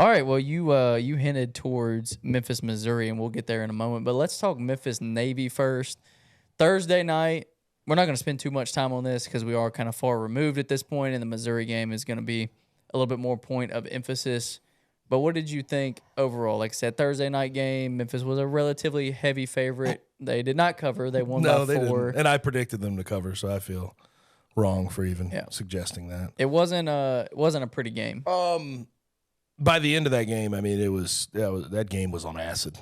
All right, well, you hinted towards Memphis, Missouri, and we'll get there in a moment. But let's talk Memphis Navy first. Thursday night, we're not going to spend too much time on this because we are kind of far removed at this point, and the Missouri game is going to be a little bit more point of emphasis. But what did you think overall? Like I said, Thursday night game, Memphis was a relatively heavy favorite. They did not cover. They won by 4. They didn't. And I predicted them to cover, so I feel wrong for even suggesting that. It wasn't a pretty game. By the end of that game, I mean, that game was on acid.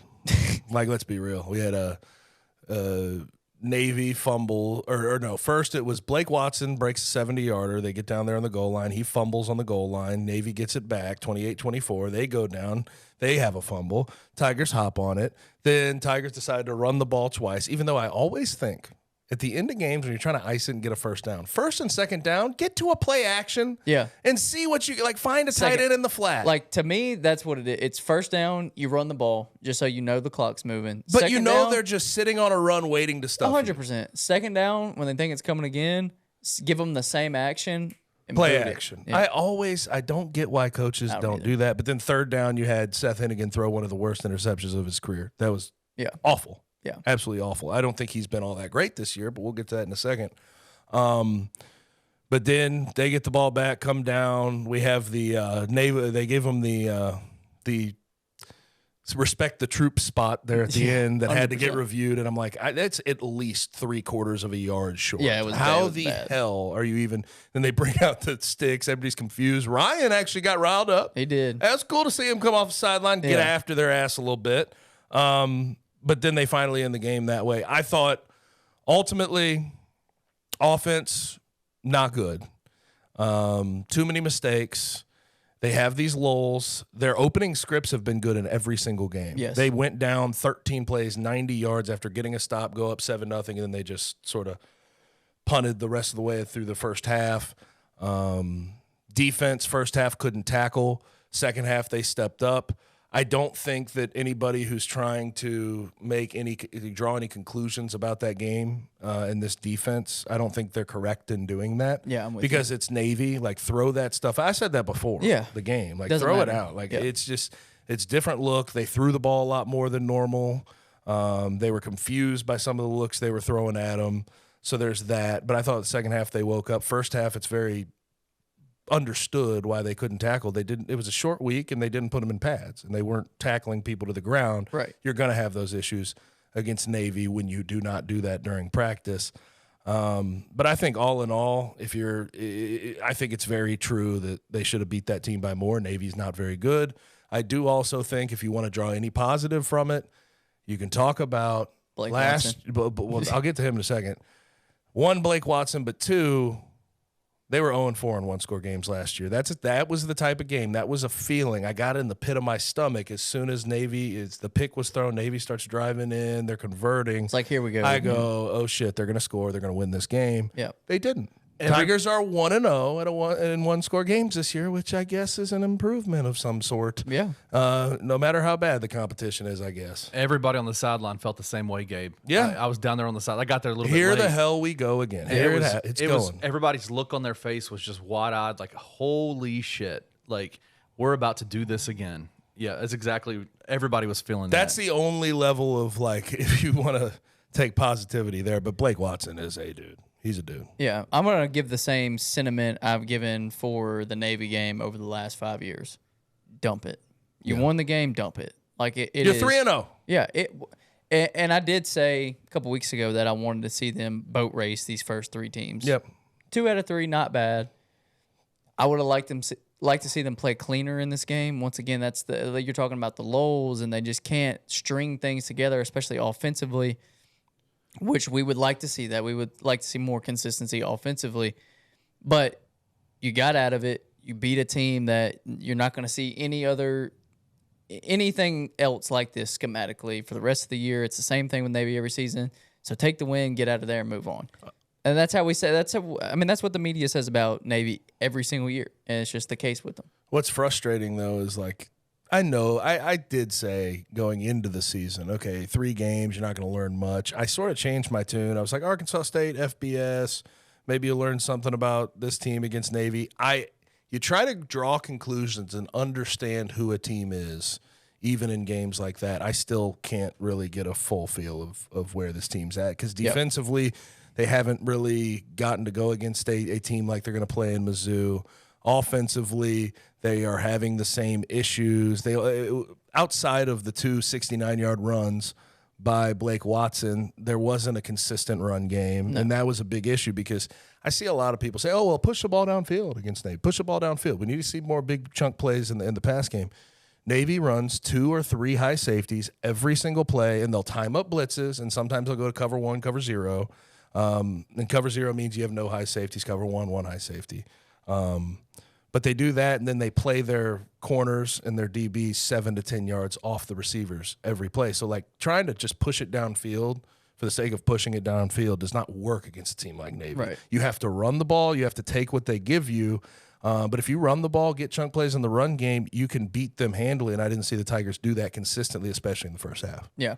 Like, let's be real. We had a Navy fumble, or no, first it was Blake Watson breaks a 70-yarder. They get down there on the goal line. He fumbles on the goal line. Navy gets it back, 28-24. They go down. They have a fumble. Tigers hop on it. Then Tigers decide to run the ball twice, even though I always think at the end of games when you're trying to ice it and get a first down, first and second down, get to a play action and see what you like. Find a tight end in the flat. Like, to me, that's what it is. It's first down, you run the ball just so you know the clock's moving. But second you know down, they're just sitting on a run waiting to stuff 100%. Second down, when they think it's coming again, give them the same action. And play action. Yeah. I don't get why coaches don't do that. But then third down, you had Seth Hennigan throw one of the worst interceptions of his career. That was awful. Yeah, absolutely awful. I don't think he's been all that great this year, but we'll get to that in a second. But then they get the ball back, come down. We have the Navy. They give them the respect the troops spot there at the end that 100%. Had to get reviewed, and I'm like, that's at least 3/4 of a yard short. Yeah, it was. How bad. Hell are you even? Then they bring out the sticks. Everybody's confused. Ryan actually got riled up. He did. That's cool to see him come off the sideline, get after their ass a little bit. But then they finally end the game that way. I thought ultimately offense, not good. Too many mistakes. They have these lulls. Their opening scripts have been good in every single game. Yes. They went down 13 plays, 90 yards after getting a stop, go up 7-0, and then they just sort of punted the rest of the way through the first half. Defense, first half couldn't tackle. Second half, they stepped up. I don't think that anybody who's trying to draw any conclusions about that game and this defense, I don't think they're correct in doing that. Yeah, I'm with because it's Navy. Like, throw that stuff. I said that before. Yeah, the game. Like, doesn't throw matter. it out. Like, it's different look. They threw the ball a lot more than normal. They were confused by some of the looks they were throwing at them. So there's that. But I thought the second half they woke up. First half, it's very understood why they couldn't tackle. They didn't. It was a short week, and they didn't put them in pads, and they weren't tackling people to the ground. Right. You're going to have those issues against Navy when you do not do that during practice. But I think all in all, I think it's very true that they should have beat that team by more. Navy's not very good. I do also think if you want to draw any positive from it, you can talk about Blake Watson. Well, I'll get to him in a second. One, Blake Watson, but two, they were 0-4 in one-score games last year. That was the type of game. That was a feeling. I got it in the pit of my stomach as soon as the pick was thrown. Navy starts driving in. They're converting. It's like, here we go. I go, oh, shit, they're going to score. They're going to win this game. Yeah. They didn't. Tigers are 1-0 in one-score games this year, which I guess is an improvement of some sort. Yeah. No matter how bad the competition is, I guess. Everybody on the sideline felt the same way, Gabe. Yeah. I was down there on the side. I got there a little bit Here late. the hell we go again. It's going. Everybody's look on their face was just wide-eyed, like, holy shit. Like, we're about to do this again. Yeah, that's exactly – everybody was feeling that. That's the only level of, like, if you want to take positivity there. But Blake Watson is a dude. He's a dude. Yeah, I'm going to give the same sentiment I've given for the Navy game over the last 5 years. Dump it. You won the game, dump it. Like it You're is. 3-0. Yeah, and I did say a couple weeks ago that I wanted to see them boat race these first 3 teams. Yep. 2 out of 3, not bad. I would have liked to see them play cleaner in this game. Once again, that's you're talking about the lulls, and they just can't string things together, especially offensively, which we would like to see that. We would like to see more consistency offensively. But you got out of it. You beat a team that you're not going to see anything else like this schematically for the rest of the year. It's the same thing with Navy every season. So take the win, get out of there, and move on. And that's how we say that's what the media says about Navy every single year, and it's just the case with them. What's frustrating though is, like, I know I did say going into the season, okay, 3 games, you're not going to learn much. I sort of changed my tune. I was like, Arkansas State, FBS, maybe you'll learn something about this team against Navy. you try to draw conclusions and understand who a team is, even in games like that. I still can't really get a full feel of where this team's at because defensively, they haven't really gotten to go against a team like they're going to play in Mizzou. Offensively, they are having the same issues. They outside of the two 69-yard runs by Blake Watson, there wasn't a consistent run game, and that was a big issue because I see a lot of people say, "Oh, well, push the ball downfield against Navy. Push the ball downfield. We need to see more big chunk plays in the pass game." Navy runs 2 or 3 high safeties every single play, and they'll time up blitzes, and sometimes they'll go to cover 1, cover 0. And cover 0 means you have no high safeties. Cover 1, 1 high safety. But they do that, and then they play their corners and their DBs 7 to 10 yards off the receivers every play. So, like, trying to just push it downfield for the sake of pushing it downfield does not work against a team like Navy. Right. You have to run the ball. You have to take what they give you. But if you run the ball, get chunk plays in the run game, you can beat them handily, and I didn't see the Tigers do that consistently, especially in the first half. Yeah,